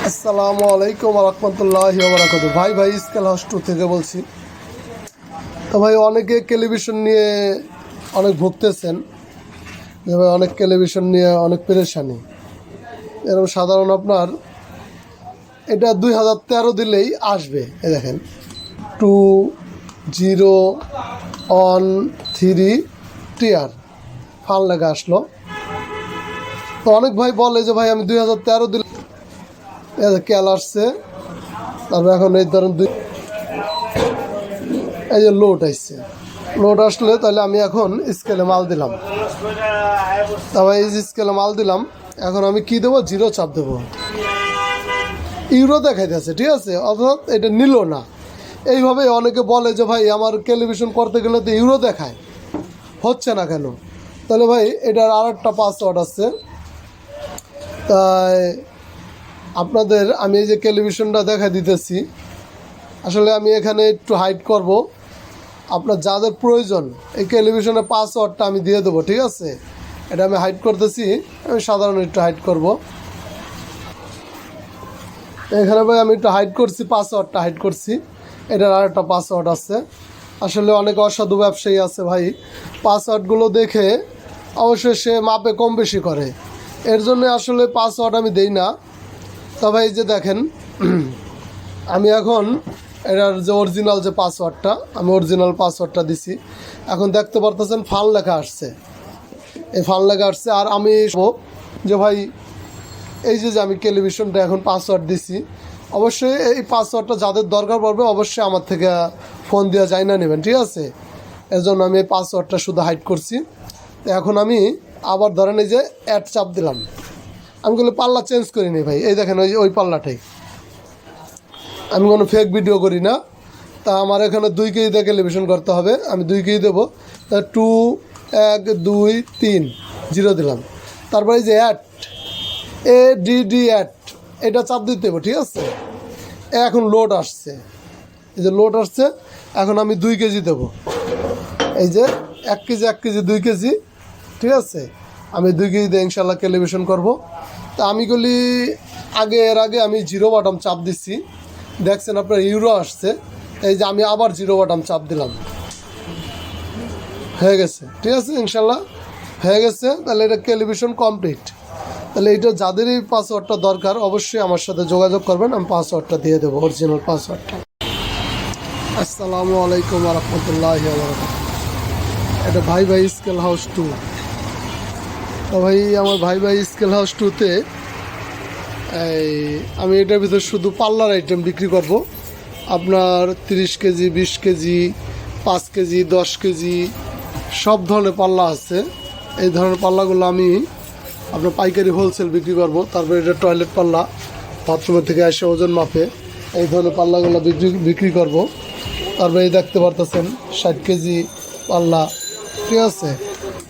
আসসালামু আলাইকুম রহমতুল্লাহি ওয়া বারাকাতুহু। ভাই স্কেল হাউস 2 থেকে বলছি। তো ভাই অনেকে টেলিভিশন নিয়ে অনেক ভুগতেছেন, যে ভাই অনেক টেলিভিশন নিয়ে অনেক পেরেশানি। এরকম সাধারণ আপনার এটা 2013 দিলেই আসবে। এই দেখেন 2013 টিআর ফান লেখা আসলো। তো অনেক ভাই বলে যে ভাই আমি 2013 দিলে ক্যাল আসছে, তারপর এখন এই ধরেন এই যে লোড আসছে, লোড আসলে তাহলে আমি এখন স্কেলে মাল দিলাম। তারপর এই যে স্কেলে মাল দিলাম, এখন আমি কি দেবো? জিরো চাপ দেবো। ইউরো দেখাইতেছে, ঠিক আছে, অর্থাৎ এটা নিল না। এইভাবে অনেকে বলে যে ভাই আমার টেলিভিশন করতে গেলে তো ইউরো দেখায়, হচ্ছে না কেন? তাহলে ভাই এটার আর একটা পাসওয়ার্ড আছে। তাই আপনাদের আমি এই যে টেলিভিশনটা দেখা দিতেছি, আসলে আমি এখানে একটু হাইড করব। আপনার যাদের প্রয়োজন এই টেলিভিশনের পাসওয়ার্ডটা আমি দিয়ে দেবো, ঠিক আছে? এটা আমি হাইড করতেছি, আমি সাধারণ একটু হাইড করব। এখানে ভাই আমি একটু হাইড করছি, পাসওয়ার্ডটা হাইড করছি। এটার আর একটা পাসওয়ার্ড আছে। আসলে অনেক অসাধু ব্যবসায়ী আছে ভাই, পাসওয়ার্ডগুলো দেখে অবশ্যই সে মাপে কম বেশি করে, এর জন্য আসলে পাসওয়ার্ড আমি দেই না। তবে এই যে দেখেন আমি এখন এটার যে অরিজিনাল যে পাসওয়ার্ডটা, আমি অরিজিনাল পাসওয়ার্ডটা দিছি। এখন দেখতে পারতেছেন ফান লেখা আসছে, এই ফান লেখা আসছে। আর আমি যে ভাই এই যে আমি টেলিভিশনটা এখন পাসওয়ার্ড দিছি, অবশ্যই এই পাসওয়ার্ডটা যাদের দরকার পড়বে অবশ্যই আমার থেকে ফোন দেওয়া যায় না নেবেন, ঠিক আছে? এর জন্য আমি এই পাসওয়ার্ডটা শুধু হাইড করছি। এখন আমি আবার ধরেন এই যে অ্যাড চাপ দিলাম, আমি কোনো পাল্লা চেঞ্জ করিনি ভাই। এই দেখেন ওই পাল্লাটাই, আমি কোনো ফেক ভিডিও করি না। তা আমার এখানে 2 কেজি দিয়ে টেলিভিশন করতে হবে, আমি 2 কেজি দেবো। তা 2 1 2 3 0 দিলাম। তারপরে এই যে ADD অ্যাড, এটা চাপ দিতে হবে, ঠিক আছে? এখন লোড আসছে, এই যে লোড আসছে। এখন আমি 2 কেজি দেবো, এই যে 1 কেজি 1 কেজি 2 কেজি, ঠিক আছে? আমি 2 কেজি দিয়ে ইনশাল্লাহ টেলিভিশন করব। তা আমি বলি এর আগে আমি জিরো বাটন চাপ দিচ্ছি, দেখছেন আপনার ইউরো আসছে। এই যে আমি আবার জিরো বাটন চাপ দিলাম, হয়ে গেছে, ঠিক আছে? ইনশাল্লাহ হয়ে গেছে। তাহলে এটা টেলিভিশন কমপ্লিট। তাহলে এটা যাদেরই পাসওয়ার্ডটা দরকার অবশ্যই আমার সাথে যোগাযোগ করবেন, আমি পাসওয়ার্ডটা দিয়ে দেবো, অরিজিনাল পাসওয়ার্ডটা। আসসালামু আলাইকুম রহমতুল্লাহি ওয়া বারাকাতুহু। এটা ভাই স্কেল হাউস 2। তো ভাই আমার ভাই স্কেল হাউস 2-তে এই আমি এটার ভিতরে শুধু পাল্লার আইটেম বিক্রি করব। আপনার 30 কেজি 20 কেজি 5 কেজি 10 কেজি সব ধরনের পাল্লা আছে। এই ধরনের পাল্লাগুলো আমি আপনার পাইকারি হোলসেল বিক্রি করব। তারপরে এটা টয়লেট পাল্লা, বাথরুমের থেকে এসে ওজন মাপে এই ধরনের পাল্লাগুলো বিক্রি করব। তারপরে এই দেখতে পারতেছেন 60 কেজি পাল্লা, ঠিক আছে?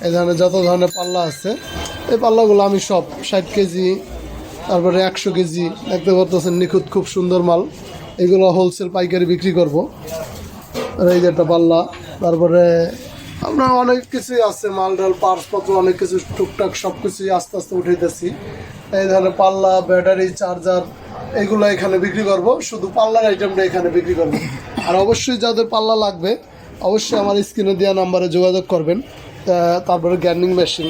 এই ধরনের যত ধরনের পাল্লা আছে, এই পাল্লাগুলো আমি সব 60 কেজি, তারপরে 100 কেজি দেখতে পারতেছেন, নিখুঁত খুব সুন্দর মাল। এগুলো হোলসেল পাইকারি বিক্রি করব। আর এই যে একটা পাল্লা, তারপরে আপনার অনেক কিছুই আছে, মাল ডাল পার্সপত্র অনেক কিছু টুকটাক সব কিছুই আস্তে আস্তে উঠাইতেছি। এই ধরনের পাল্লা, ব্যাটারি, চার্জার এগুলো এখানে বিক্রি করব। শুধু পাল্লার আইটেমটা এখানে বিক্রি করব। আর অবশ্যই যাদের পাল্লা লাগবে অবশ্যই আমার স্ক্রিনে দেওয়া নাম্বারে যোগাযোগ করবেন। তারপরে গ্যান্ডিং মেশিন,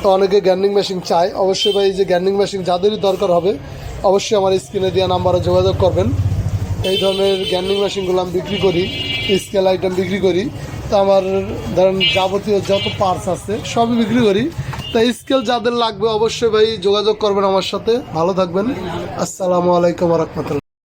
তো অনেকে গ্যান্ডিং মেশিন চায়, অবশ্যই ভাই এই যে গ্যান্ডিং মেশিন যাদেরই দরকার হবে অবশ্যই আমার স্ক্রিনে দেওয়া নাম্বারে যোগাযোগ করবেন। এই ধরনের গ্যান্ডিং মেশিনগুলো আমি বিক্রি করি, স্কেল আইটেম বিক্রি করি। তো আমার ধরেন যাবতীয় যত পার্টস আছে সবই বিক্রি করি। তাই স্কেল যাদের লাগবে অবশ্যই ভাই যোগাযোগ করবেন আমার সাথে। ভালো থাকবেন। আসসালামু আলাইকুম রহমতুল্লাহ।